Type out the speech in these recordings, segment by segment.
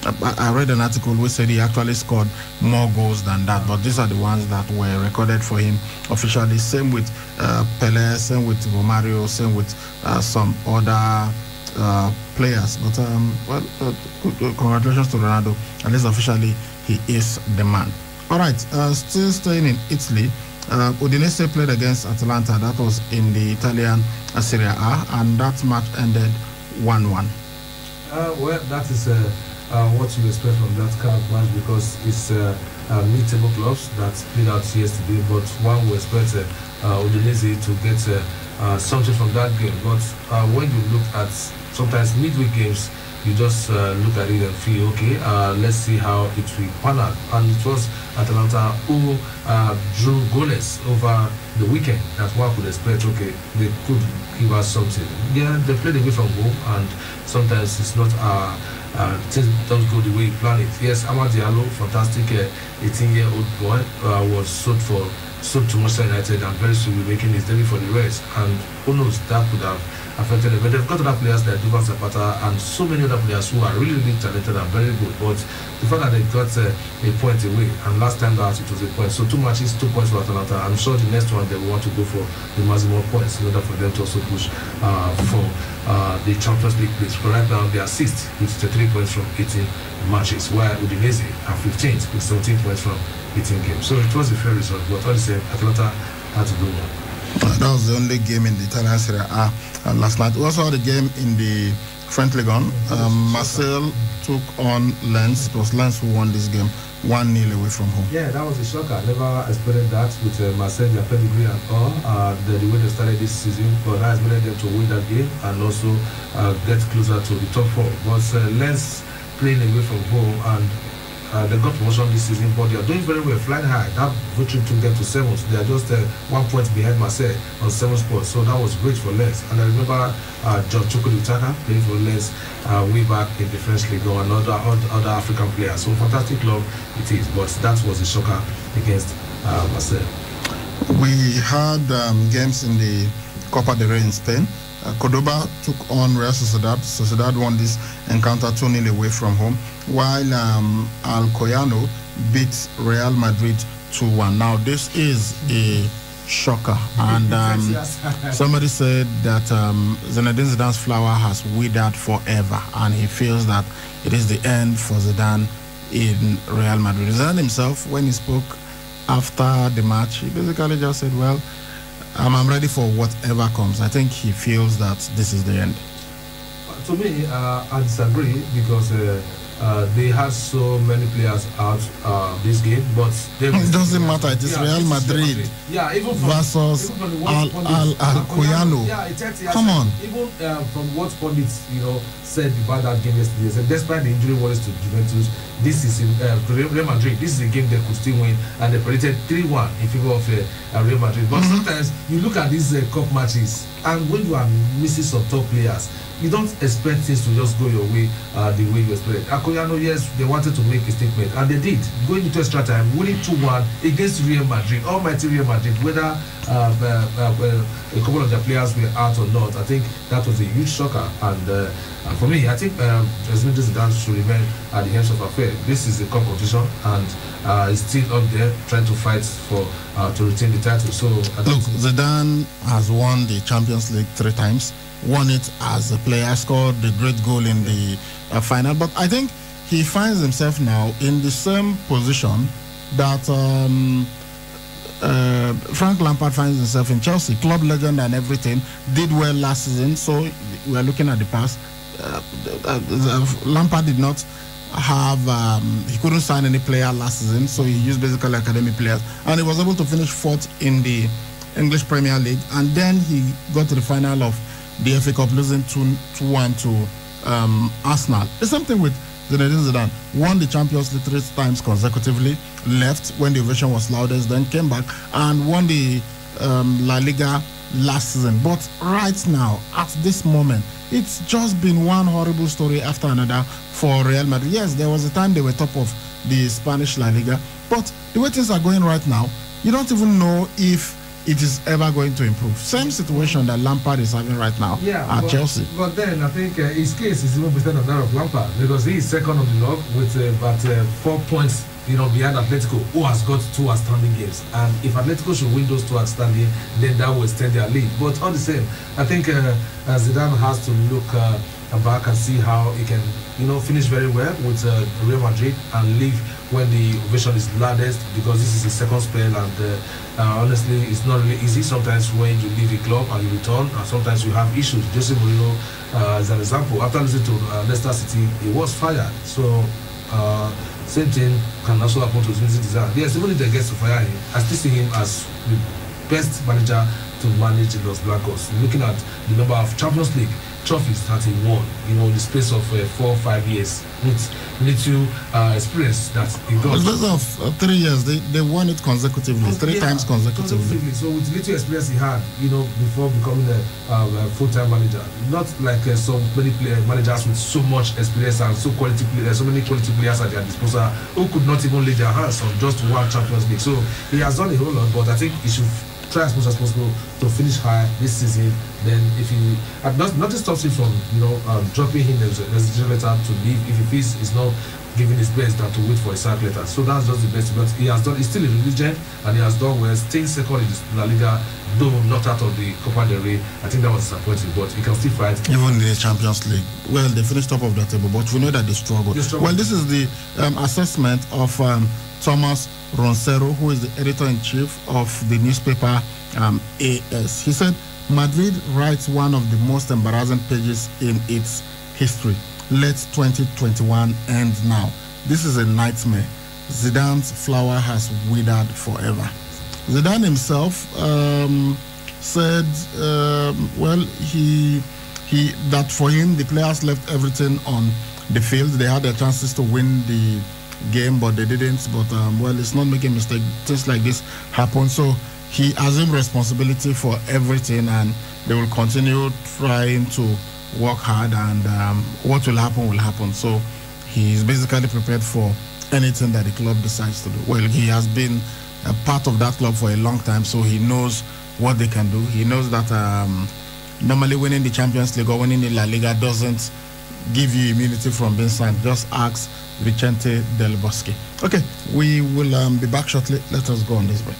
I read an article which said he actually scored more goals than that, but these are the ones that were recorded for him officially. Same with Pelé, same with Romario, same with some other players. But congratulations to Ronaldo. At least officially, he is the man. All right, still staying in Italy. Udinese played against Atalanta. That was in the Italian Serie A, and that match ended 1-1. Well, that is what you expect from that kind of match, because it's mid-table clubs that played out yesterday. But one would expect Udinese to get something from that game. But when you look at sometimes midweek games, you just look at it and feel, okay, let's see how it will pan out. And it was Atalanta who drew goalless over the weekend, that one could expect, okay, they could give us something. Yeah, they played away from home, and sometimes it's not things don't go the way you plan it. Yes, Amad Diallo, fantastic 18-year-old boy, was sold to Manchester United, and very soon will be making his debut for the Reds. And who knows, that could have affected them. But they've got other players like Duvan Zapata and so many other players who are really, really talented and very good. But the fact that they got a point away, and last time that it was a point, so 2 matches, 2 points for Atalanta. I'm sure the next one they will want to go for the maximum points in order for them to also push for the Champions League place. But right now they are 6th with 3 points from 18 matches, while Udinese are 15th with 17 points from 18 games. So it was a fair result, but all the same, Atalanta had to do one. That was the only game in the Italian Serie A last night. We also had a game in the French Ligue 1. Marseille took on Lens. It was Lens who won this game 1-0 away from home. Yeah, that was a shocker. I never expected that with Marseille, their pedigree and all, the way they started this season. But I expected them to win that game and also get closer to the top 4. But Lens playing away from home, and they got promotion this season, but they are doing very well, flying high. That victory took them to 7th. They are just 1 point behind Marseille on 7th spot, so that was great for Lens. And I remember John Chukwuditaka playing for Lens way back in the French League, and other African players. So fantastic club it is, but that was a shocker against Marseille. We had games in the Copa del Rey in Spain. Cordoba took on Real Sociedad. Sociedad won this encounter 2-0 away from home, while Alcoyano beat Real Madrid 2-1. Now, this is a shocker, and somebody said that Zinedine Zidane's flower has withered forever, and he feels that it is the end for Zidane in Real Madrid. Zidane himself, when he spoke after the match, he basically just said, well, I'm ready for whatever comes. I think he feels that this is the end. To me, I disagree, because they had so many players out this game, but it doesn't matter. It is Real Madrid versus Alcoyano. Come on. Even from what pundits said about that game yesterday, said despite the injury worries to Juventus, this is Real Madrid. This is a game they could still win, and they predicted 3-1 in favor of Real Madrid. But sometimes you look at these cup matches, and when you are missing some top players, you don't expect things to just go your way the way you expected. Alcoyano, yes, they wanted to make a statement, and they did. Going into extra time, winning 2-1 against Real Madrid, almighty Real Madrid, whether a couple of their players were out or not. I think that was a huge shocker, and for me, I think Zinedine Zidane should remain at the helm of affair. This is a competition, and he's still up there trying to fight for to retain the title. So look, Zidane has won the Champions League 3 times. Won it as a player, scored the great goal in the final. But I think he finds himself now in the same position that Frank Lampard finds himself in. Chelsea, club legend and everything, did well last season. So we are looking at the past. Lampard did not have he couldn't sign any player last season, so he used basically academy players, and he was able to finish 4th in the English Premier League, and then he got to the final of the FA Cup, losing 2-1 to Arsenal. The same thing with Zinedine Zidane. Won the Champions League 3 times consecutively, left when the ovation was loudest, then came back and won the La Liga last season. But right now, at this moment, it's just been one horrible story after another for Real Madrid. Yes, there was a time they were top of the Spanish La Liga, but the way things are going right now, you don't even know if it is ever going to improve. Same situation that Lampard is having right now at Chelsea. But then I think his case is even better than that of Lampard, because he is second on the log with about 4 points, behind Atletico, who has got 2 outstanding games. And if Atletico should win those 2 outstanding, then that will extend their lead. But all the same, I think Zidane has to look back and see how he can, finish very well with Real Madrid and leave when the ovation is loudest, because this is his second spell, and honestly, it's not really easy sometimes when you leave a club and you return, and sometimes you have issues. Jose Mourinho, as an example, after losing to Leicester City, he was fired. So same thing can also happen to Zinedine Zidane. Yes, even if they get to fire him, I still see him as the best manager to manage the Los Blancos. Looking at the number of Champions League trophies that he won, in the space of 4 or 5 years, with little experience that he got. In the space of 3 years, they won it consecutively, three times consecutively. So with little experience he had, before becoming a full-time manager, not like so many managers with so much experience and so many quality players at their disposal who could not even lay their hands on just one Champions League. So he has done a whole lot, but I think he should try as much as possible to finish high this season. Then if he nothing stops him from dropping him as a letter to leave if he feels he's not giving his best than to wait for a sack letter. So that's just the best. But he's still a legend, and he has done well, staying second in the La Liga, though not out of the Copa del Rey. I think that was disappointing, but he can still fight. Even in the Champions League, well, they finished top of the table, but we know that they struggled. Well, this is the assessment of Thomas Roncero, who is the editor-in-chief of the newspaper AS. He said, Madrid writes one of the most embarrassing pages in its history. Let 2021 end now. This is a nightmare. Zidane's flower has withered forever. Zidane himself said, that for him, the players left everything on the field. They had their chances to win the game, but they didn't. But it's not making a mistake. Things like this happen. So he assumed responsibility for everything, and they will continue trying to work hard, and what will happen. So he's basically prepared for anything that the club decides to do. Well, he has been a part of that club for a long time, so he knows what they can do. He knows that normally winning the Champions League or winning the La Liga doesn't give you immunity from being signed. Just ask Vicente Del Bosque. Okay, we will be back shortly. Let us go on this break.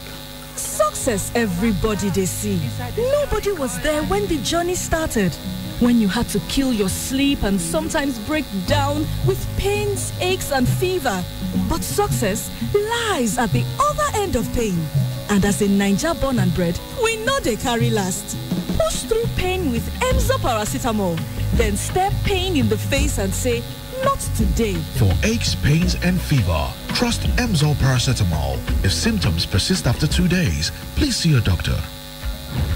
Success everybody they see. Nobody was there when the journey started. When you had to kill your sleep and sometimes break down with pains, aches and fever. But success lies at the other end of pain. And as a Naija born and bred, we know they carry last. Push through pain with Emzor paracetamol. Then stare pain in the face and say, not today. For aches, pains and fever, trust Emzor paracetamol. If symptoms persist after 2 days, please see your doctor.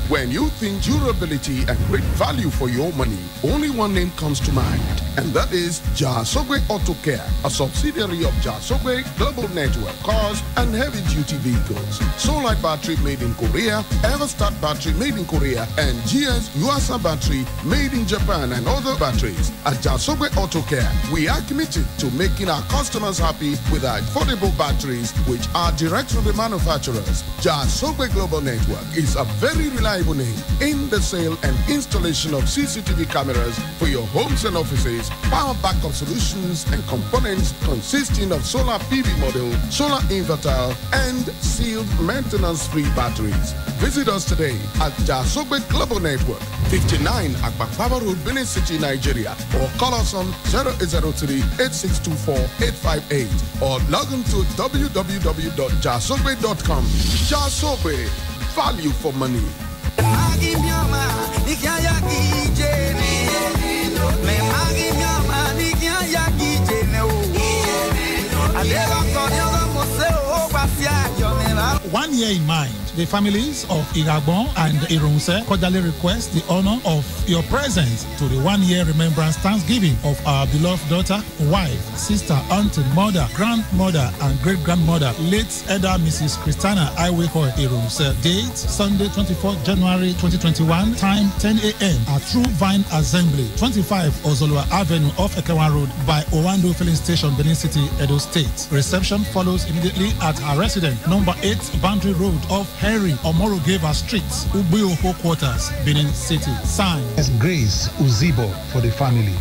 When you think durability and great value for your money, only one name comes to mind, and that is Jasogwe Auto Care, a subsidiary of Jasogwe Global Network Cars and Heavy-Duty Vehicles. Solite Battery made in Korea, Everstart Battery made in Korea, and GS Yuasa Battery made in Japan, and other batteries. At Jasogwe Auto Care, we are committed to making our customers happy with our affordable batteries, which are direct from the manufacturers. Jasogwe Global Network is a very reliable name in the sale and installation of CCTV cameras for your homes and offices, power backup solutions and components consisting of solar PV module, solar inverter, and sealed maintenance-free batteries. Visit us today at Jasogwe Global Network, 59 Akbakpaba Road, Benin City, Nigeria, or call us on 0803-8624-858 or log on to www.jasogwe.com. Jasogwe, value for money. One year in mind, the families of Iragbon and Irunse cordially request the honor of your presence to the 1 year remembrance Thanksgiving of our beloved daughter, wife, sister, auntie, mother, grandmother, and great-grandmother, late Elder Mrs. Christiana Iweko Irunse. Date, Sunday, 24th January 2021, time 10 a.m. at True Vine Assembly, 25 Ozolwa Avenue off Ekewan Road by Owando Filling Station, Benin City, Edo State. Reception follows immediately at her residence, number 8 boundary road of Henry Omorogeva Street, Ubuoho Quarters, Benin City. Signed, It's Grace Uzibo for the family.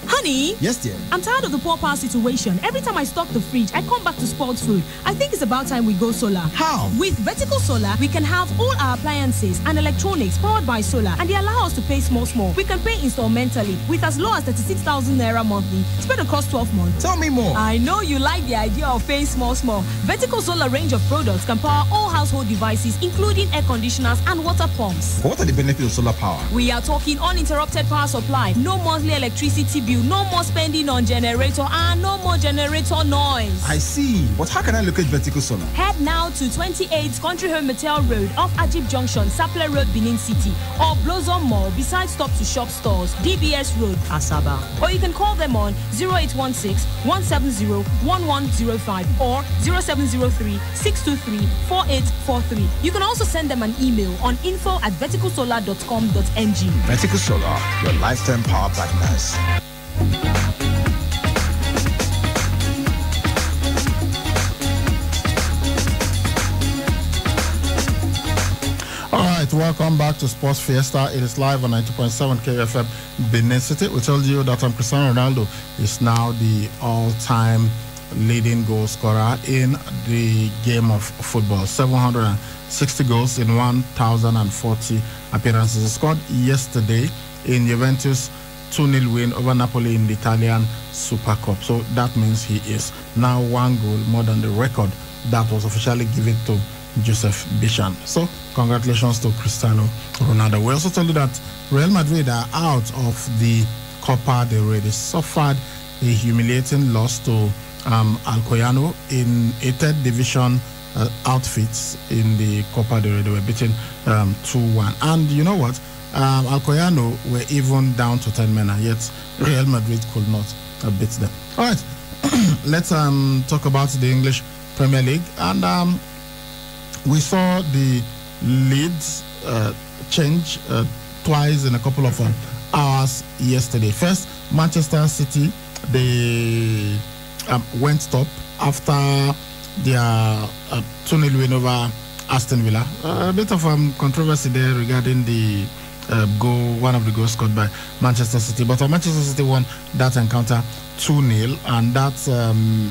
Honey? Yes, dear. I'm tired of the poor power situation. Every time I stock the fridge, I come back to spoiled food. I think it's about time we go solar. How? With Vertical Solar, we can have all our appliances and electronics powered by solar, and they allow us to pay small. We can pay installmentally with as low as 36,000 naira monthly, spread across 12 months. Tell me more. I know you like the idea of paying small. Vertical Solar range of products can power all household devices, including air conditioners and water pumps. What are the benefits of solar power? We are talking uninterrupted power supply, no monthly electricity bill, no more spending on generator, and no more generator noise. I see. But how can I locate Vertical Solar? Head now to 28 Country Home Metal Road off Ajib Junction, Sapele Road, Benin City, or Blossom Mall beside Stop to Shop stores, DBS Road, Asaba. Or you can call them on 0816-170-1105 or 0703-623-4843. You can also send them an email on info@verticalsolar.com.ng. Vertical Solar, your lifetime power partners. All right, welcome back to Sports Fiesta. It is live on 90.7 KFM Benin City. We told you that Cristiano Ronaldo is now the all-time leading goal scorer in the game of football. 760 goals in 1,040 appearances. He scored yesterday in Juventus 2-0 win over Napoli in the Italian Super Cup. So that means he is now one goal more than the record that was officially given to Joseph Bishan. So congratulations to Cristiano Ronaldo. We also told you that Real Madrid are out of the Copa del Rey. They suffered a humiliating loss to Alcoyano in a third division outfits in the Copa del Rey. They were beaten 2-1. And you know what? Alcoyano were even down to 10 men, and yet Real Madrid could not beat them. All right, let's talk about the English Premier League. And we saw the leads change twice in a couple of hours yesterday. First, Manchester City, they went top after their 2-0 win over Aston Villa. A bit of controversy there regarding the goal, one of the goals scored by Manchester City. But Manchester City won that encounter 2-0, and that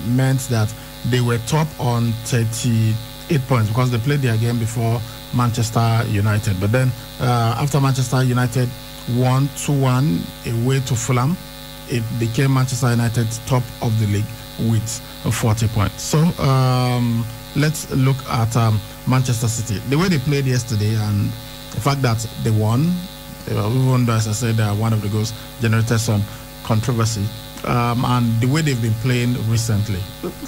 meant that they were top on 38 points because they played their game before Manchester United. But then after Manchester United won 2-1 away to Fulham, it became Manchester United top of the league with 40 points. So let's look at Manchester City. The way they played yesterday and the fact that they won, even though, as I said, one of the goals generated some controversy. And the way they've been playing recently.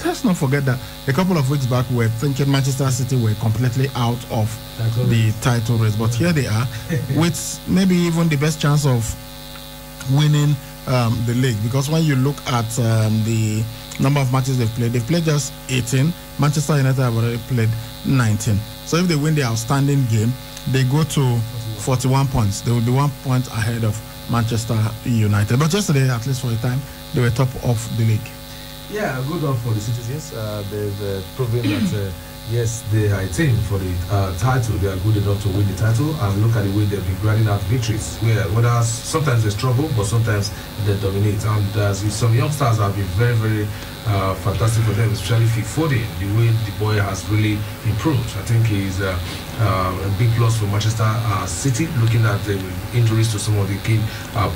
Let's not forget that a couple of weeks back we were thinking Manchester City were completely out of the title race, but here they are with maybe even the best chance of winning the league, because when you look at the number of matches they've played just 18. Manchester United have already played 19. So if they win the outstanding game, they go to 41 points. They will be 1 point ahead of Manchester United. But yesterday, at least for a time, they were top of the league. Yeah, good one for the citizens. They've proven that yes, they are a team for the title. They are good enough to win the title, and look at the way they've been grinding out victories. Whether sometimes they struggle, but sometimes they dominate. And some youngsters have been very, very fantastic for them, especially Phil Foden. The way the boy has really improved. I think he's a big plus for Manchester City, looking at the injuries to some of the key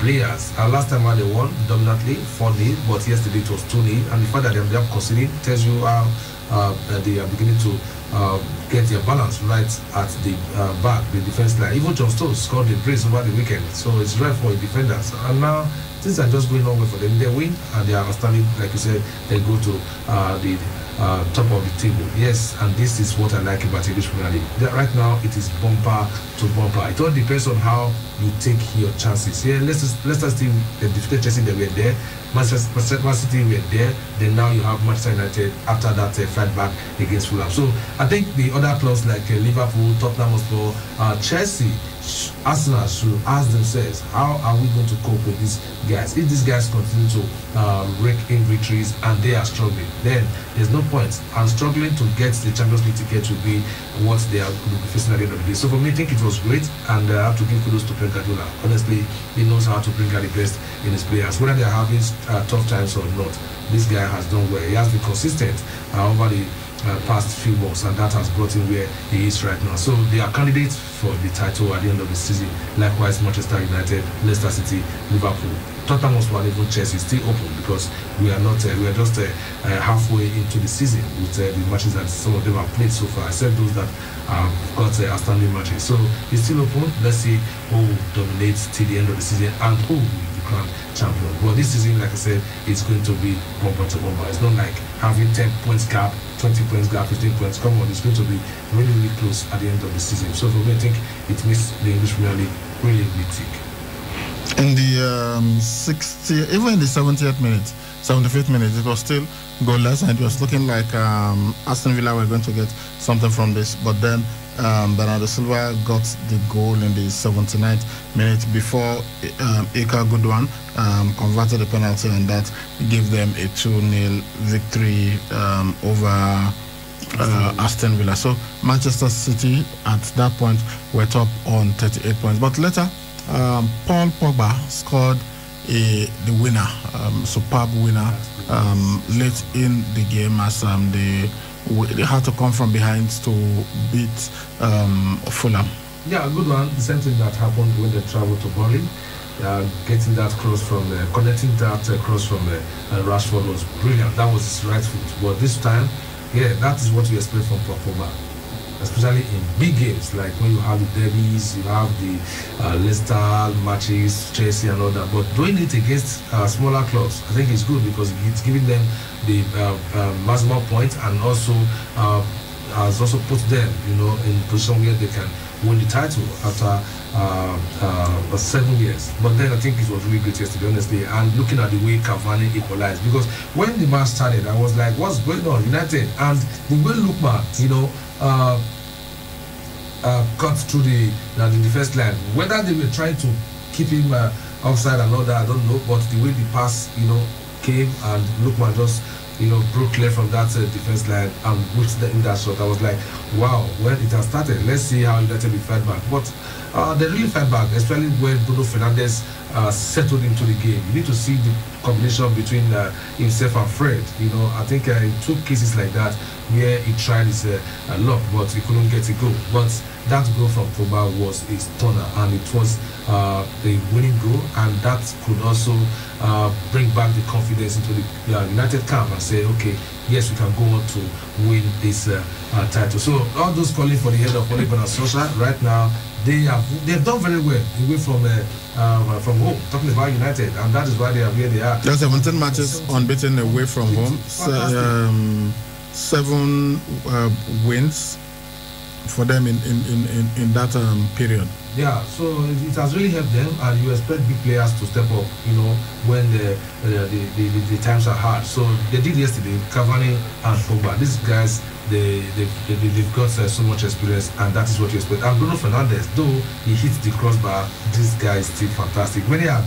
players. Last time they won dominantly 4-0, but yesterday it was 2-0, and the fact that they are conceding tells you how they are beginning to get their balance right at the back, the defense line. Even John Stones scored a brace over the weekend, so it's right for the defenders. And now things are just going on well for them. They win and they are outstanding, like you said. They go to the top of the table. Yes, and this is what I like about English Premier League. Right now it is bumper to bumper. It all depends on how you take your chances. Yeah, Leicester still defeated Chelsea. They were there. Manchester City were there. Then now you have Manchester United after that fight back against Fulham. So I think the other clubs like Liverpool, Tottenham Hotspur, Chelsea, Arsenal should ask themselves, how are we going to cope with these guys? If these guys continue to rake in victories and they are struggling, then there's no point. And struggling to get the Champions League ticket will be what they are going to be facing at the end of the day. So for me, I think it was great, and I have to give kudos to Pep Guardiola. Honestly, he knows how to bring out the best in his players. Whether they are having tough times or not, this guy has done well. He has been consistent over the past few months, and that has brought him where he is right now. So they are candidates for the title at the end of the season. Likewise, Manchester United, Leicester City, Liverpool, Tottenham Hotspur, and even Chelsea is still open, because we are not we are just halfway into the season with the matches that some of them have played so far, except those that have got outstanding matches. So it's still open. Let's see who dominates till the end of the season and who will become champion. But this season, like I said, it's going to be bumper to bumper. It's not like having 10 points gap, 20 points gap, 15 points. Come on, it's going to be really, really close at the end of the season. So for me, I think it makes the English Premier League really, really tick. In the 60th, even in the 70th minute, 75th minute, it was still goalless, and it was looking like Aston Villa were going to get something from this. But then Bernardo Silva got the goal in the 79th minute before Ilkay Gundogan converted the penalty, and that gave them a 2-0 victory over Aston Villa. So Manchester City at that point were top on 38 points. But later, Paul Pogba scored the winner, superb winner, late in the game, as they had to come from behind to beat Fulham. Yeah, a good one. The same thing that happened when they traveled to Burnley. Getting that cross from connecting that cross from Rashford was brilliant. That was his right foot. But this time, yeah, that is what we expect from Pogba, especially in big games, like when you have the derbies, you have the Leicester matches, Chelsea and all that. But doing it against smaller clubs, I think it's good, because it's giving them the maximum point, and also has also put them, in position where they can win the title after 7 years. But then I think it was really great yesterday, honestly. And looking at the way Cavani equalized, because when the match started, I was like, what's going on, United? And the way Lookman, cut through the defense line. Whether they were trying to keep him offside and all that, I don't know. But the way the pass, came, and Lookman just, broke clear from that defense line and whipped in that shot. I was like, wow, when it has started, let's see how United will fight back. But they really fight back, especially when Bruno Fernandes settled into the game. You need to see the combination between himself and Fred. I think in 2 cases like that, where he tried his luck, but he couldn't get a goal. But that goal from Pogba was a stunner, and it was the winning goal, and that could also bring back the confidence into the United camp and say, okay, yes, we can go on to win this title. So all those calling for the head of Ole Gunnar Solskjaer right now, they've done very well away from home, talking about United, and that is why they are where they are. There's 17 matches unbeaten away from home, 7 wins for them in that period. Yeah, so it has really helped them, and you expect big players to step up, when the times are hard. So they did yesterday, Cavani and Pogba. These guys, they've got so much experience, and that is what you expect. And Bruno Fernandes, though he hit the crossbar, this guy is still fantastic. Many are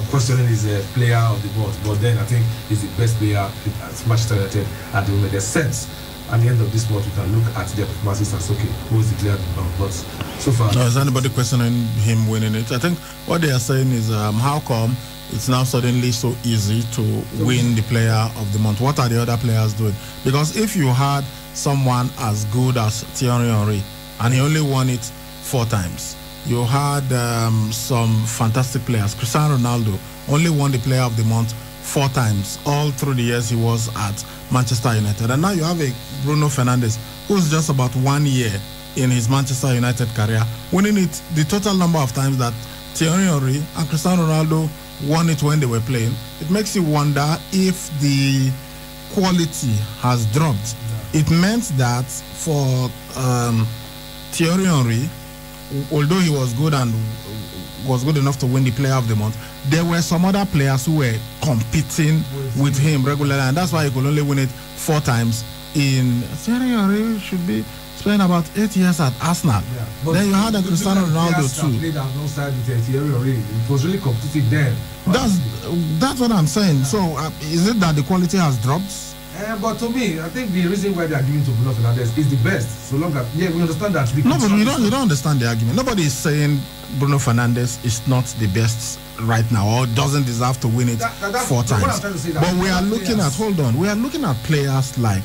questioning his player of the month, but then I think he's the best player at Manchester United at the moment. There's sense. At the end of this month, you can look at their performances and say, okay, who is declared the best? But so far, no, is anybody questioning him winning it? I think what they are saying is, how come it's now suddenly so easy to win the player of the month? What are the other players doing? Because if you had someone as good as Thierry Henry and he only won it 4 times, you had some fantastic players. Cristiano Ronaldo only won the player of the month 4 times all through the years he was at Manchester United. And now you have a Bruno Fernandes who's just about 1 year in his Manchester United career, winning it the total number of times that Thierry Henry and Cristiano Ronaldo won it when they were playing. It makes you wonder if the quality has dropped. It meant that for Thierry Henry although he was good and was good enough to win the Player of the Month, there were some other players who were competing with him regularly, and that's why he could only win it 4 times. Thierry Henry should be spent about 8 years at Arsenal. Yeah, then you had a Cristiano Ronaldo too. Played alongside with Thierry Henry. It was really competitive then. That's what I'm saying. So is it that the quality has dropped? But to me, I think the reason why they are giving to Bruno Fernandes is the best. So long as we understand that. No, but you don't understand the argument. Nobody is saying Bruno Fernandes is not the best right now or doesn't deserve to win it 4 times. But we are looking at players like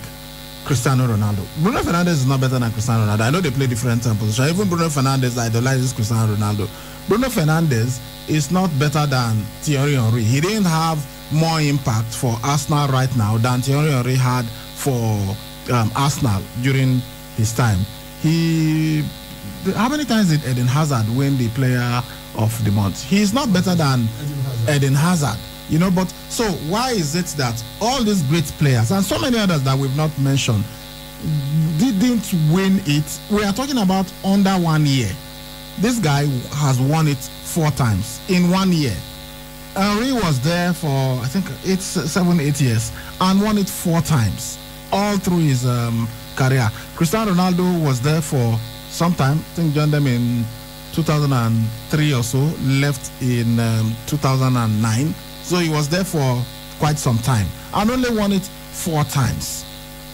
Cristiano Ronaldo. Bruno Fernandes is not better than Cristiano Ronaldo. I know they play different positions. Even Bruno Fernandes idolizes Cristiano Ronaldo. Bruno Fernandes is not better than Thierry Henry. He didn't have more impact for Arsenal right now than Thierry Henry had for Arsenal during his time. How many times did Eden Hazard win the Player of the Month? He's not better than Eden Hazard. But so why is it that all these great players and so many others that we've not mentioned didn't win it? We are talking about under 1 year. This guy has won it 4 times in 1 year. Henry was there for I think 7-8 years and won it 4 times all through his career. Cristiano Ronaldo was there for some time. I think joined them in 2003 or so, left in 2009. So he was there for quite some time and only won it 4 times.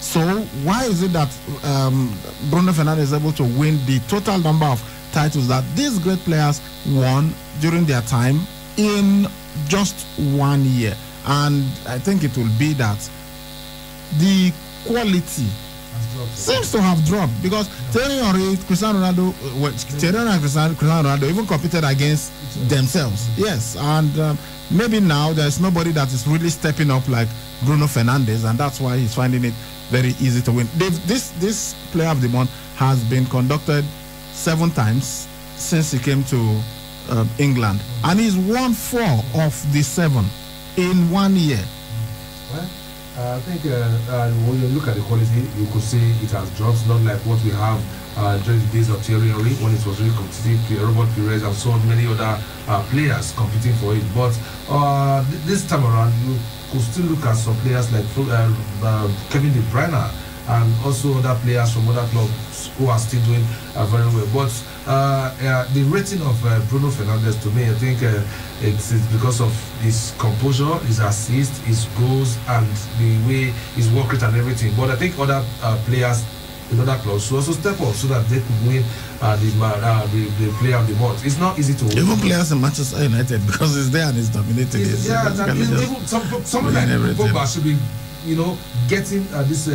So why is it that Bruno Fernandes is able to win the total number of titles that these great players won during their time in just 1 year? And I think it will be that the quality seems to have dropped because Thierry Henry, Cristiano Ronaldo, Cristiano Ronaldo even competed against themselves. Yes, and maybe now there's nobody that is really stepping up like Bruno Fernandes, and that's why he's finding it very easy to win. This Player of the Month has been conducted 7 times since he came to England, and he's won 4 of the 7 in 1 year. Well, I think when you look at the quality, you could see it has dropped, not like what we have during the days of Thierry Henry when it was really competitive, Robert Pires and so many other players competing for it. But this time around, you could still look at some players like Kevin De Bruyne and also other players from other clubs who are still doing very well. But the rating of Bruno Fernandes, to me, I think it's because of his composure, his assists, his goals, and the way his work rate and everything. But I think other players in other clubs should also step up so that they could win the Player of the Month. It's not easy to win. Even players in Manchester United, because it's there and it's dominated. Someone like Pogba should be, getting this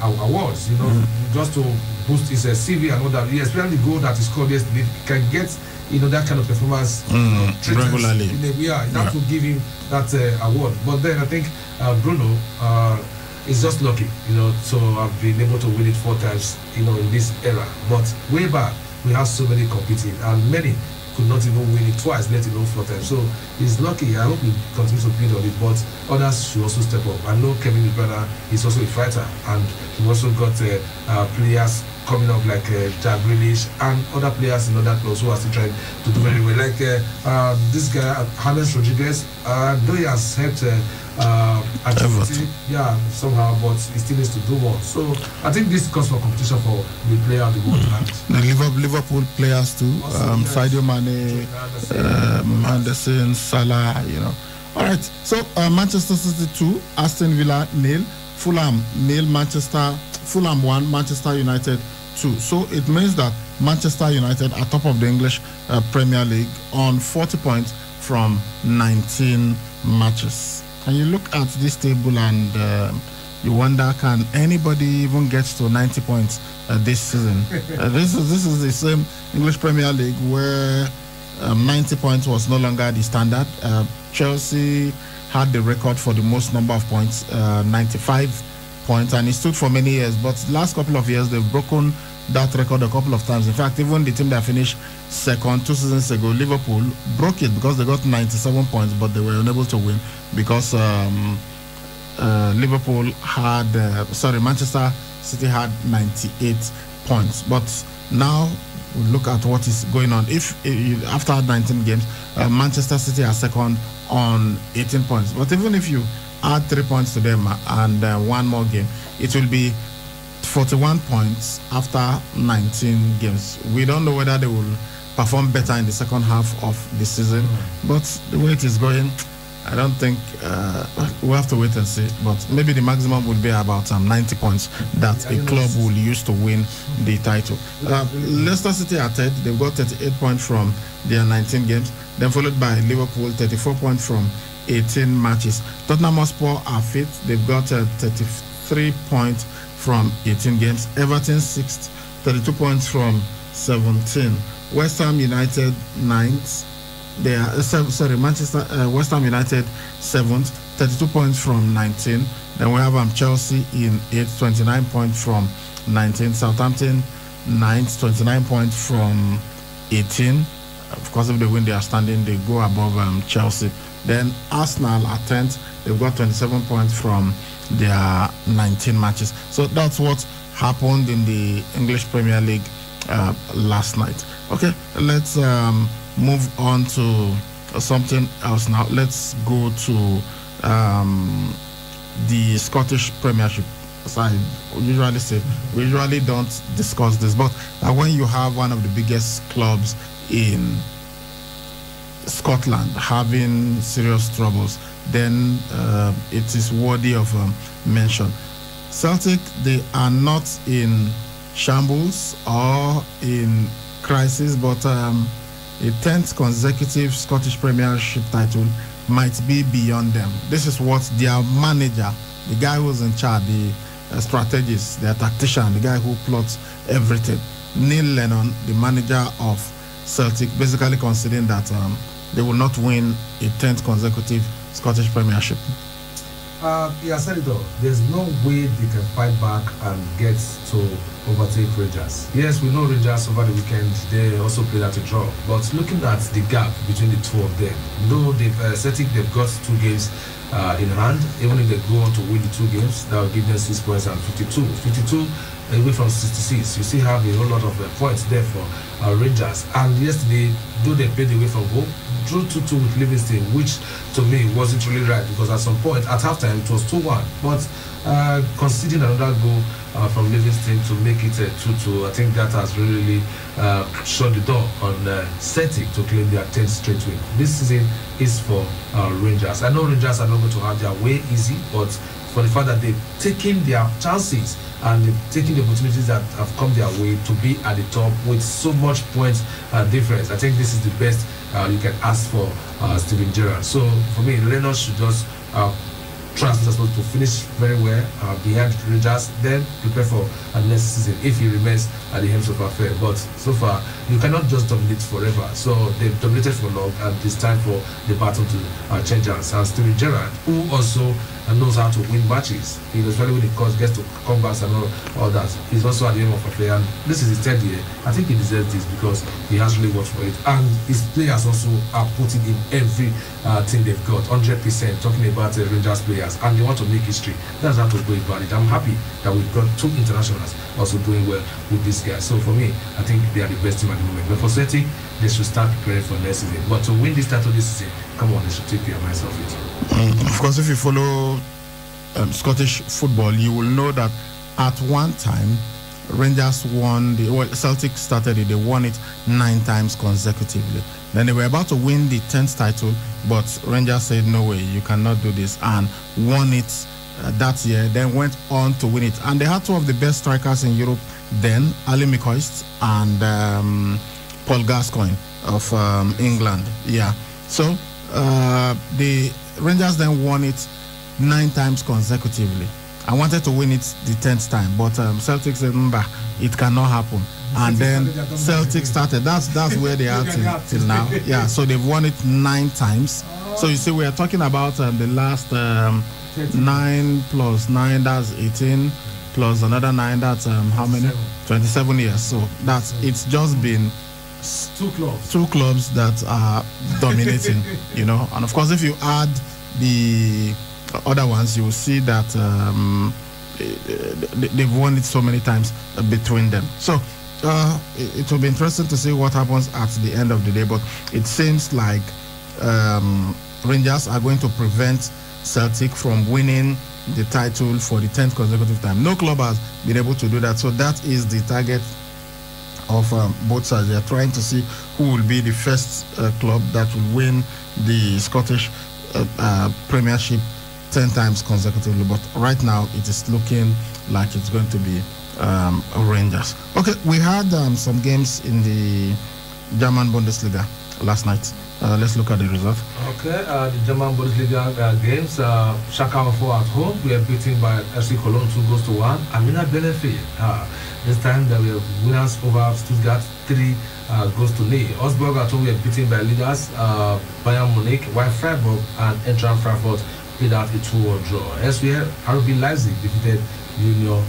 awards, just to boost his CV and all that. Especially the goal that he scored yesterday, can get that kind of performance regularly. That will give him that award. But then I think Bruno is just lucky, so I've been able to win it 4 times, in this era. But way back, we have so many competing, and many could not even win it twice, let alone 4 times. So he's lucky. I hope he continues to build on it, but others should also step up. I know Kevin De Bruyne is also a fighter, and we've also got players coming up like Jack Grealish and other players in other clubs who are still trying to do very well. Like this guy, James Rodriguez, though he has helped Everton, somehow, but he still needs to do more. So I think this calls for competition for the Player of the Month. The Liverpool players too, Sadio Mane, Anderson, Salah, All right, so Manchester City 2, Aston Villa 0, Fulham 0, Fulham 1, Manchester United 2. So it means that Manchester United are top of the English Premier League on 40 points from 19 matches. And you look at this table and you wonder, can anybody even get to 90 points this season? This is the same English Premier League where 90 points was no longer the standard. Chelsea had the record for the most number of points, 95 points, and it stood for many years. But the last couple of years, they've broken that record a couple of times. In fact, even the team that finished second 2 seasons ago, Liverpool, broke it because they got 97 points, but they were unable to win because Manchester City had 98 points. But now we look at what is going on. If after 19 games, Manchester City are second on 18 points. But even if you add 3 points to them and one more game, it will be 41 points after 19 games. We don't know whether they will perform better in the second half of the season, but the way it is going, I don't think we'll have to wait and see. But maybe the maximum would be about 90 points that a club will use to win the title. Leicester City are third. They've got 38 points from their 19 games. Then followed by Liverpool, 34 points from 18 matches. Tottenham Hotspur are fifth. They've got 33 points from 18 games. Everton sixth, 32 points from 17. West Ham United ninth. They are West Ham United 7th, 32 points from 19. Then we have Chelsea in 8th, 29 points from 19. Southampton 9th, 29 points from 18. Of course, if they win their standing, they go above Chelsea. Then Arsenal are 10th. They've got 27 points from their 19 matches. So that's what happened in the English Premier League last night. Okay, let's move on to something else now. Let's go to the Scottish Premiership. As I usually say, we usually don't discuss this, but when you have one of the biggest clubs in Scotland having serious troubles, then it is worthy of mention. Celtic, they are not in shambles or in crisis, but a 10th consecutive Scottish Premiership title might be beyond them. This is what their manager, the guy who's in charge, the strategist, the tactician, the guy who plots everything, Neil Lennon, the manager of Celtic, basically considering that they will not win a 10th consecutive Scottish Premiership. Yeah, said it all. There's no way they can fight back and get to overtake Rangers. Yes, we know Rangers over the weekend, they also played at a draw. But looking at the gap between the two of them, though Celtic, they've got 2 games in hand. Even if they go on to win the 2 games, that will give them 6 points and 52 away from 66. You still have a whole lot of points there for Rangers. And yesterday, though they played away from home, drew 2-2 with Livingston, which to me wasn't really right, because at some point at halftime it was 2-1, but conceding another goal from Livingston to make it 2-2, I think that has really shut the door on Celtic to claim their 10th straight win. This season is for Rangers. I know Rangers are not going to have their way easy, but for the fact that they've taken their chances and they've taken the opportunities that have come their way to be at the top with so much points difference, I think this is the best you can ask for Steven Gerrard. So for me, Lennon should just trust us to finish very well behind Rangers, then prepare for next season if he remains at the helm of affair. But so far, you cannot just dominate forever. So they've dominated for long, and it's time for the battle to change hands. And Steven Gerrard, who also knows how to win matches, especially when it gets to comebacks and all that, he's also at the helm of affair. And this is his 3rd year. I think he deserves this because he has really worked for it. And his players also are putting in every thing they've got, 100%, talking about Rangers players, and they want to make history. That's how to go about it. I'm happy that we've got 2 internationals also doing well with this guy. So for me, I think they are the best team at the moment. But for Celtic, they should start preparing for next season. But to win this title this season, come on, they should take their minds off it. Of course, if you follow Scottish football, you will know that at one time, Rangers won Celtic started it, they won it 9 times consecutively. Then they were about to win the 10th title, but Rangers said, no way, you cannot do this, and won it that year, then went on to win it. And they had 2 of the best strikers in Europe then, Ali McCoist and Paul Gascoigne of England. Yeah. So the Rangers then won it 9 times consecutively. I wanted to win it the 10th time, but Celtic said, it cannot happen. And then Celtic started. That's where they are till now. Yeah, so they've won it 9 times. So you see, we are talking about the last 9 plus 9, that's 18, plus another 9, that's how many? 27 years. So it's just been 2 clubs that are dominating, you know. And of course, if you add the other ones, you will see that they've won it so many times between them. So it will be interesting to see what happens at the end of the day, but it seems like Rangers are going to prevent Celtic from winning the title for the 10th consecutive time. No club has been able to do that, so that is the target of both sides. They are trying to see who will be the first club that will win the Scottish Premiership 10 times consecutively, but right now it is looking like it's going to be Rangers. Okay, we had some games in the German Bundesliga last night. Let's look at the result. Okay, the German Bundesliga games. Schalke 04 at home. We are beaten by FC Cologne 2-1. Amina Bielefeld. This time we have winners over Stuttgart 3-0. Augsburg at home. We are beaten by leaders Bayern Munich, while Freiburg and Eintracht Frankfurt played out a 2-2 draw. Elsewhere, RB Leipzig defeated Union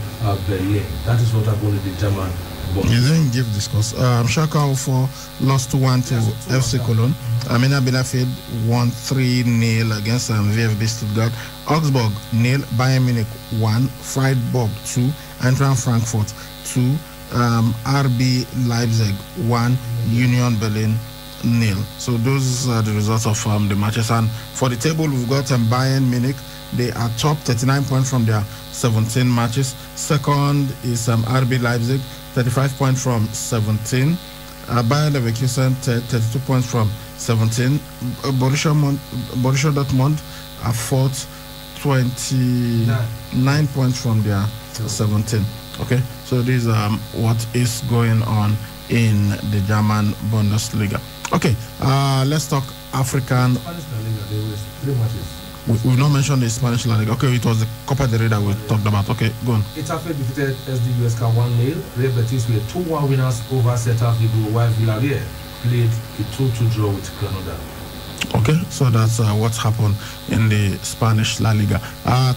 Berlin. That is what happened in the German. You didn't give this course. Schalke 04 lost 2-1 to FC Cologne. Amina Bielefeld won 3-0 against VfB Stuttgart. Augsburg 0, Bayern Munich 1, Freiburg 2, Eintracht Frankfurt 2, RB Leipzig 1, Union Berlin 0. So those are the results of the matches. And for the table, we've got Bayern Munich. They are top, 39 points from their 17 matches. Second is RB Leipzig, 35 points from 17. Bayer Leverkusen, 32 points from 17. Borussia Dortmund are fourth, 29 points from their 17. Okay, so this is what is going on in the German Bundesliga. Okay, let's talk African. We've not mentioned the Spanish La Liga. Okay, it was the Copa del Rey that we talked about. Okay, go on. Itafe defeated SD USK 1-0. Real Betis were 2-1 winners over Celta Vigo, while Villarreal played a 2-2 draw with Granada. Okay, so that's what's happened in the Spanish La Liga.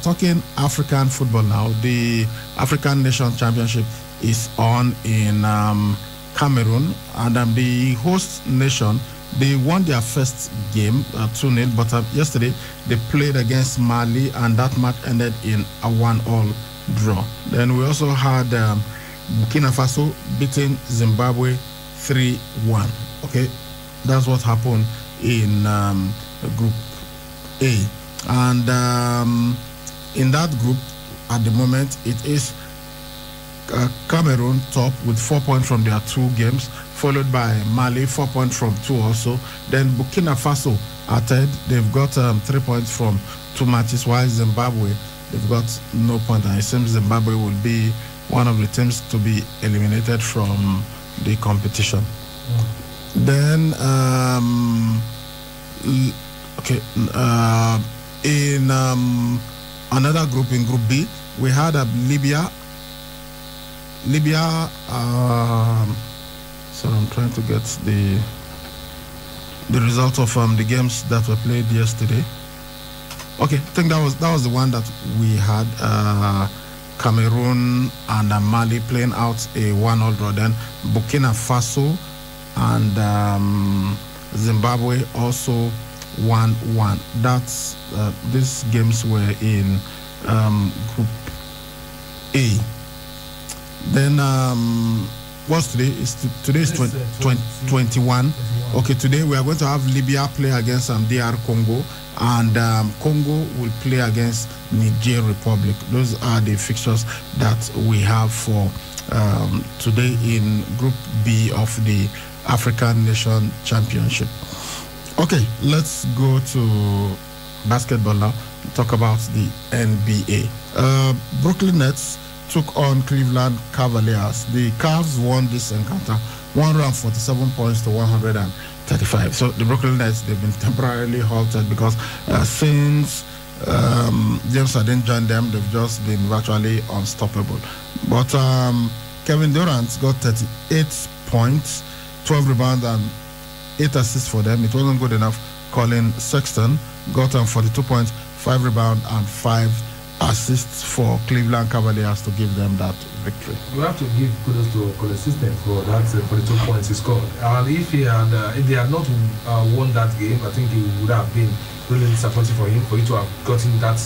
Talking African football now, the African Nation Championship is on in Cameroon, and the host nation, they won their first game 2-0, but yesterday they played against Mali, and that match ended in a 1-1 draw. Then we also had Burkina Faso beating Zimbabwe 3-1. Okay, that's what happened in Group A. And in that group, at the moment, it is Cameroon top with 4 points from their 2 games, followed by Mali, 4 points from 2 also. Then Burkina Faso are third. They've got 3 points from 2 matches, while Zimbabwe, they've got no point. And it seems Zimbabwe will be one of the teams to be eliminated from the competition. Then, in another group, in Group B, we had Libya. So I'm trying to get the result of the games that were played yesterday. Okay, I think that was the one that we had. Cameroon and Mali playing out a 1-1 draw. Then Burkina Faso and Zimbabwe also 1-1. That's these games were in Group A. Then what's today? Today is 21. Okay, today we are going to have Libya play against DR Congo, and Congo will play against Niger Republic. Those are the fixtures that we have for today in Group B of the African Nation Championship. Okay, let's go to basketball now. Talk about the NBA. Brooklyn Nets took on Cleveland Cavaliers. The Cavs won this encounter 147 points to 135. So the Brooklyn Nets, they've been temporarily halted because since James Harden joined them, they've just been virtually unstoppable. But Kevin Durant got 38 points, 12 rebounds and 8 assists for them. It wasn't good enough. Colin Sexton got 42 points, 5 rebounds and 5 assists for Cleveland Cavaliers to give them that victory. We have to give kudos to Colin Sexton for that 42 points he scored. And if they had not won that game, I think it would have been really disappointing for him, for you to have gotten that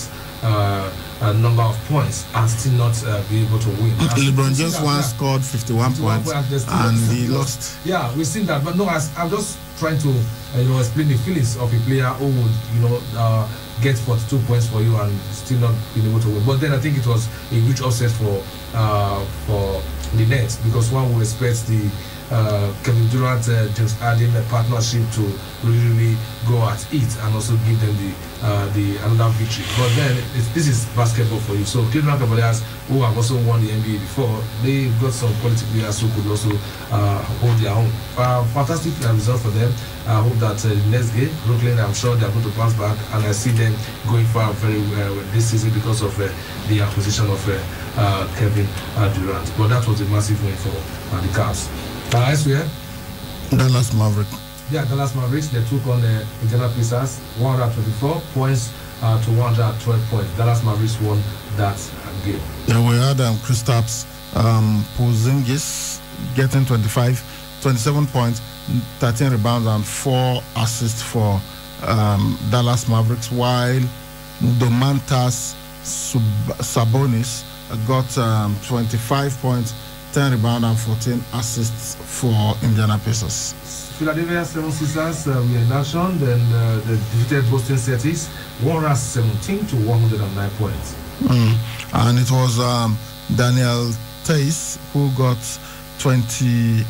number of points and still not be able to win. LeBron James once scored 51 points and he lost. Yeah, we've seen that, but no, I'm just trying to explain the feelings of a player who would get 42 points for you and still not being able to win. But then I think it was a huge upset for the Nets, because one would expect the Kevin Durant, James Harden partnership to really go at it and also give them the another victory. But then this is basketball for you. So Cleveland Cavaliers, who have also won the NBA before, they got some quality players who could also hold their own. Fantastic result for them. I hope that next game, Brooklyn, I'm sure they are going to bounce back, and I see them going far very well this season because of the acquisition of Kevin Durant. But that was a massive win for the Cavs. Elsewhere, Dallas Mavericks. Yeah, Dallas Mavericks, they took on the Indiana Pacers, 124 points to 112 points. Dallas Mavericks won that game. Yeah, we had Kristaps Porzingis getting 27 points, 13 rebounds and 4 assists for Dallas Mavericks, while Domantas Sabonis got 25 points, 10 rebounds and 14 assists for Indiana Pacers. Philadelphia 76ers were in action, then they defeated Boston Celtics 117 to 109 points. And it was Daniel Theis who got 23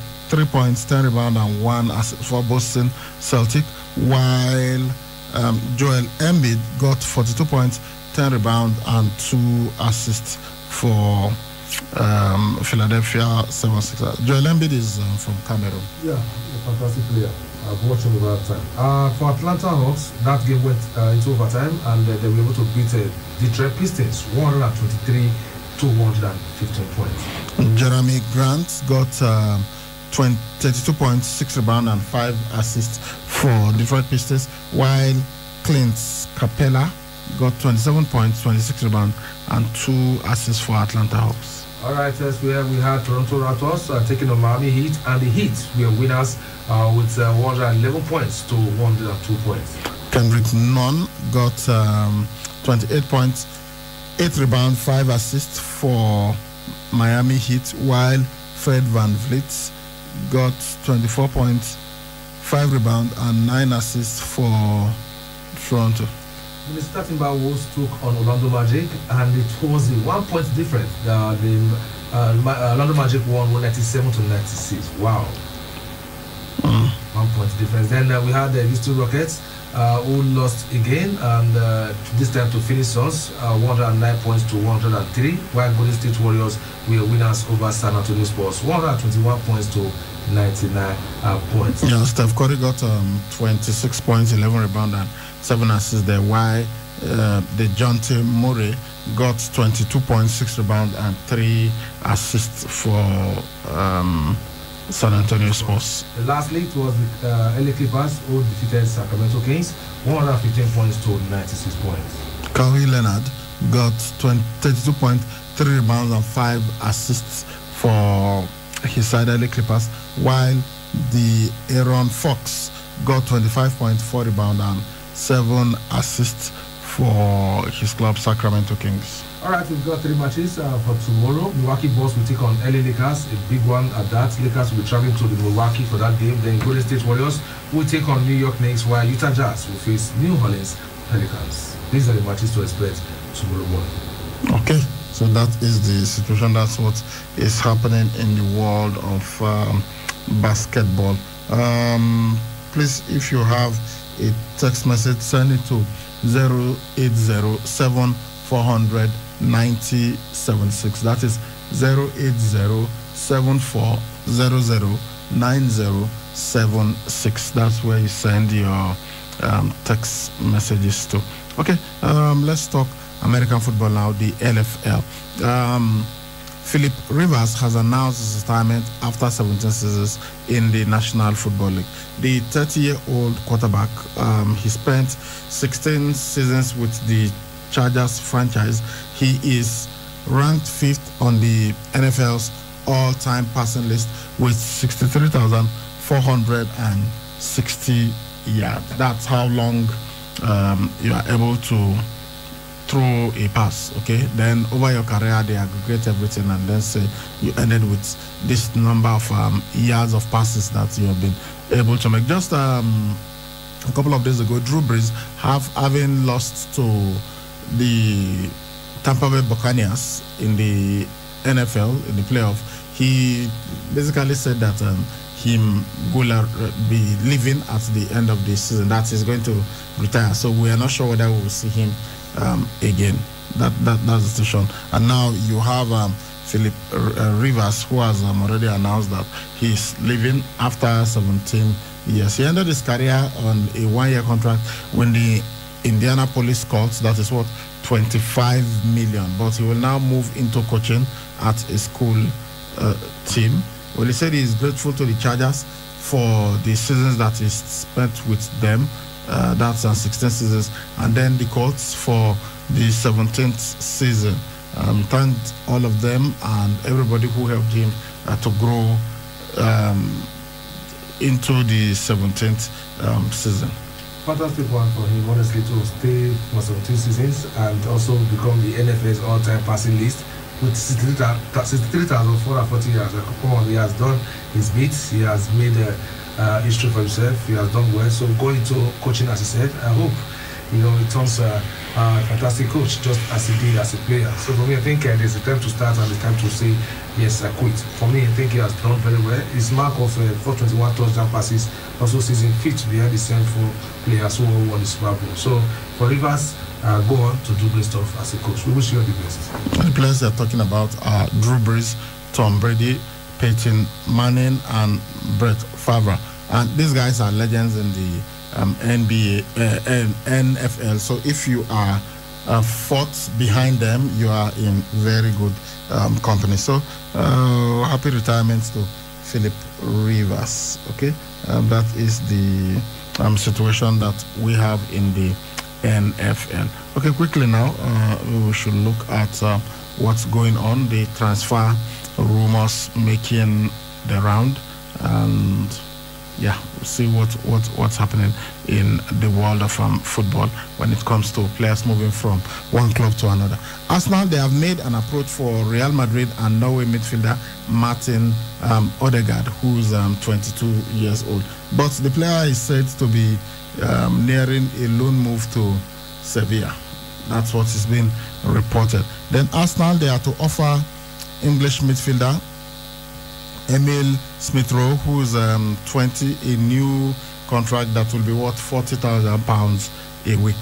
points, 10 rebounds and 1 assist for Boston Celtics, while Joel Embiid got 42 points, 10 rebounds and 2 assists for Philadelphia 76ers. Joel Embiid is from Cameroon. Yeah, a fantastic player. I've watched him over time. For Atlanta Hawks, that game went into overtime, and they were able to beat Detroit Pistons 123 to 115 points. Jeremy Grant got 32 points, 6 rebounds and 5 assists for Detroit Pistons, while Clint Capella got 27 points, 26 rebounds and 2 assists for Atlanta Hawks. All right, where we had Toronto Raptors taking on Miami Heat, and the Heat were winners with 111 points to 102 points. Kendrick Nunn got 28 points, 8 rebounds, 5 assists for Miami Heat, while Fred VanVleet got 24 points, 5 rebounds and 9 assists for Toronto. Minnesota Timberwolves took on Orlando Magic, and it was a 1 point difference. Orlando Magic won 197 to 96. Wow. 1 point difference. Then we had the Houston Rockets who lost again, and this time to Phoenix Suns, 109 points to 103, while Golden State Warriors were winners over San Antonio Spurs, 121 points to 99 points. Yeah, Steph Curry got 26 points, 11 rebounds and 7 assists there, while DeJounte Murray got 22 points, 6 rebounds and 3 assists for San Antonio Spurs. Lastly, it was the LA Clippers who defeated Sacramento Kings 115 points to 96 points. Kawhi Leonard got 32 points, 3 rebounds and 5 assists for his side LA Clippers, while the Aaron Fox got 25 points, 4 rebounds and 7 assists for his club Sacramento Kings. All right, we've got 3 matches for tomorrow. Milwaukee Bucks will take on LA Lakers, a big one at that. Lakers will be traveling to the Milwaukee for that game. Then Golden State Warriors will take on New York Knicks, while Utah Jazz will face New Orleans Pelicans. These are the matches to expect tomorrow morning. Okay, so that is the situation. That's what is happening in the world of basketball. Please, if you have a text message, send it to 0807 400 9076. That is 080 7400 9076. That's where you send your text messages to. Okay, let's talk American football now, the NFL. Philip Rivers has announced his retirement after 17 seasons in the National Football League. The 30-year-old quarterback, he spent 16 seasons with the Chargers franchise. He is ranked 5th on the NFL's all-time passing list with 63,460 yards. That's how long you are able to throw a pass, okay? Then over your career, they aggregate everything and then say you ended with this number of yards of passes that you have been able to make. Just a couple of days ago, Drew Brees, having lost to the Tampa Bay Buccaneers in the NFL, in the playoff, he basically said that he will be leaving at the end of the season, that he's going to retire. So we are not sure whether we will see him again. That's the situation. And now you have Philip Rivers, who has already announced that he's leaving after 17 years. He ended his career on a 1-year contract when the Indianapolis Colts, that is what, 25 million. But he will now move into coaching at a school team. Well, he said he's grateful to the Chargers for the seasons that he spent with them. That's 16 seasons. And then the Colts for the 17th season. Thanked all of them and everybody who helped him to grow into the 17th season. Fantastic one for him, honestly, to stay for 17 seasons and also become the NFL's all-time passing list with 63,440 yards. Come on, he has done his bits. He has made history for himself. He has done well. So going to coaching, as he said, I hope he turns a fantastic coach, just as he did as a player. So for me, I think there's a time to start and a time to say, yes, I quit. For me, I think he has done very well. His mark of 421 touchdown passes also season fit behind the same 4 players who won the Super Bowl. So for Rivers, go on to do great stuff as a coach. We wish you all the best. The players they're talking about are Drew Brees, Tom Brady, Peyton Manning, and Brett Favre. And these guys are legends in the NBA and NFL. So if you are fourth behind them, you are in very good company. So happy retirement to Philip Rivers. Okay, that is the situation that we have in the NFL. Okay, quickly now, we should look at what's going on. The transfer rumors making the round, and yeah, we'll see what's happening in the world of football when it comes to players moving from one club to another. Arsenal, they have made an approach for Real Madrid and Norway midfielder Martin Odegaard, who's 22 years old. But the player is said to be nearing a loan move to Sevilla. That's what is being reported. Then Arsenal, they are to offer English midfielder Emil Smith-Rowe, who's 20, a new contract that will be worth £40,000 a week.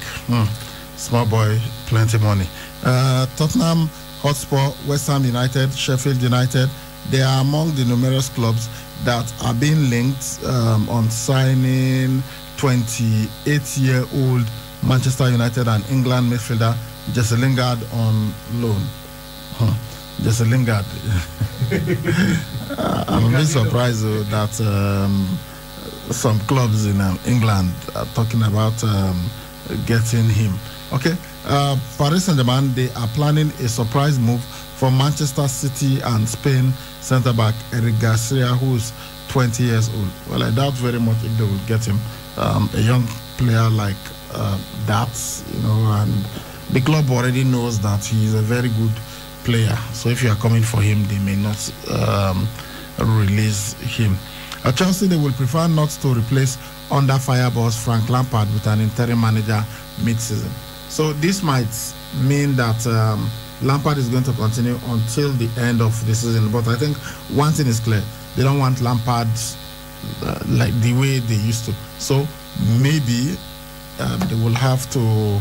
Small boy, plenty money. Tottenham Hotspur, West Ham United, Sheffield United, they are among the numerous clubs that are being linked on signing 28-year-old Manchester United and England midfielder Jesse Lingard on loan. Jesse Lingard. I'm a bit surprised that some clubs in England are talking about getting him. Okay, Paris Saint-Germain, they are planning a surprise move for Manchester City and Spain centre-back Eric Garcia, who's 20 years old. Well, I doubt very much if they will get him. A young player like that, and the club already knows that he is a very good player. So if you are coming for him, they may not release him. At Chelsea, they will prefer not to replace under fire boss Frank Lampard with an interim manager mid-season. So this might mean that Lampard is going to continue until the end of the season. But I think one thing is clear: they don't want Lampard like the way they used to. So maybe they will have to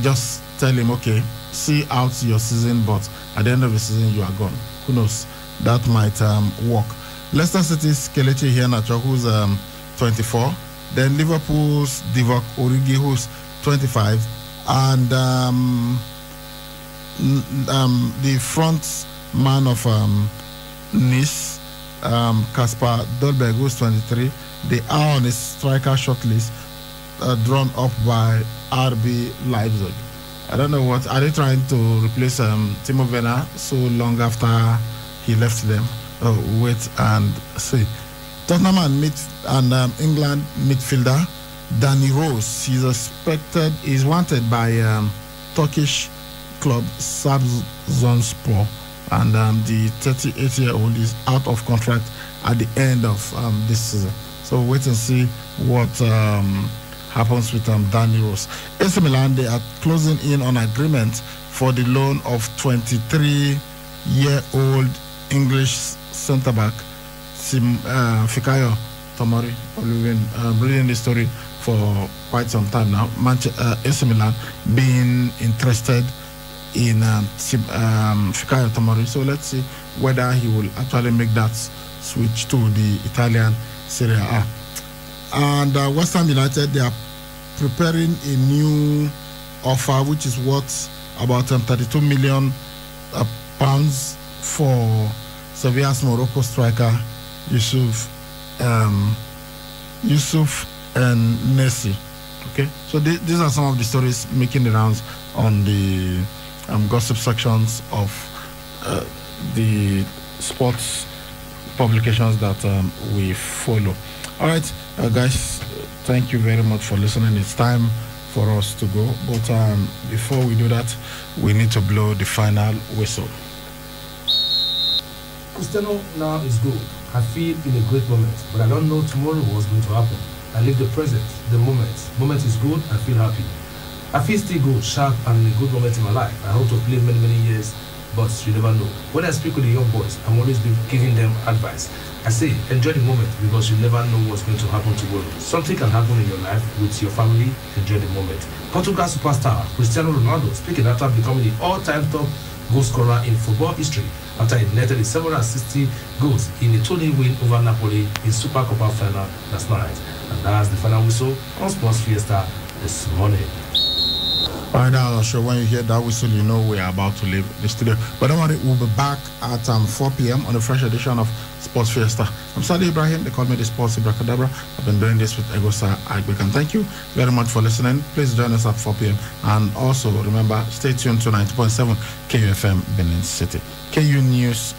just tell him, okay, see out your season, but at the end of the season you are gone. Who knows? That might work. Leicester City's Kelechi Iheanacho, who's 24. Then Liverpool's Divock Origi, who's 25, and the front man of Nice, Kasper Dolberg, who's 23. They are on a striker shortlist drawn up by RB Leipzig. I don't know what are they trying to replace Timo Werner so long after he left them. Wait and see. Tottenham and England midfielder Danny Rose. He's wanted by Turkish club Trabzonspor, and the 38-year-old is out of contract at the end of this season. So wait and see what happens with Danny Rose. AC Milan, they are closing in on agreement for the loan of 23-year-old English centre-back Fikayo Tomori. We've been reading this story for quite some time now. AC Milan being interested in Fikayo Tomori. So let's see whether he will actually make that switch to the Italian Serie A. And West Ham United, they are preparing a new offer which is worth about 32 million pounds for Sevilla's Morocco striker Yusuf and Nessi. Okay, so these are some of the stories making the rounds on the gossip sections of the sports publications that we follow. All right, guys, thank you very much for listening. It's time for us to go, but before we do that, we need to blow the final whistle. Cristiano now is good. I feel in a great moment, but I don't know tomorrow what's going to happen. I live the present, the moment. Moment is good, I feel happy. I feel still good, sharp, and in a good moment in my life. I hope to play many, many years, but you never know. When I speak with the young boys, I'm always giving them advice. I say, enjoy the moment, because you never know what's going to happen tomorrow. Something can happen in your life with your family. Enjoy the moment. Portugal superstar Cristiano Ronaldo speaking after becoming the all-time top goal scorer in football history after he netted 760 goals in a 2-0 win over Napoli in Super Copa final last night. And that's the final whistle on Sports Fiesta this morning. All right, now, sure, when you hear that whistle, you know we are about to leave the studio. But don't worry, we'll be back at 4 p.m. on a fresh edition of Sports Fiesta. I'm Sadi Ibrahim. They call me the Sports Ibracadabra. I've been doing this with Egosa Agbek. And thank you very much for listening. Please join us at 4 p.m. And also, remember, stay tuned to 90.7 KUFM Benin City. KU News.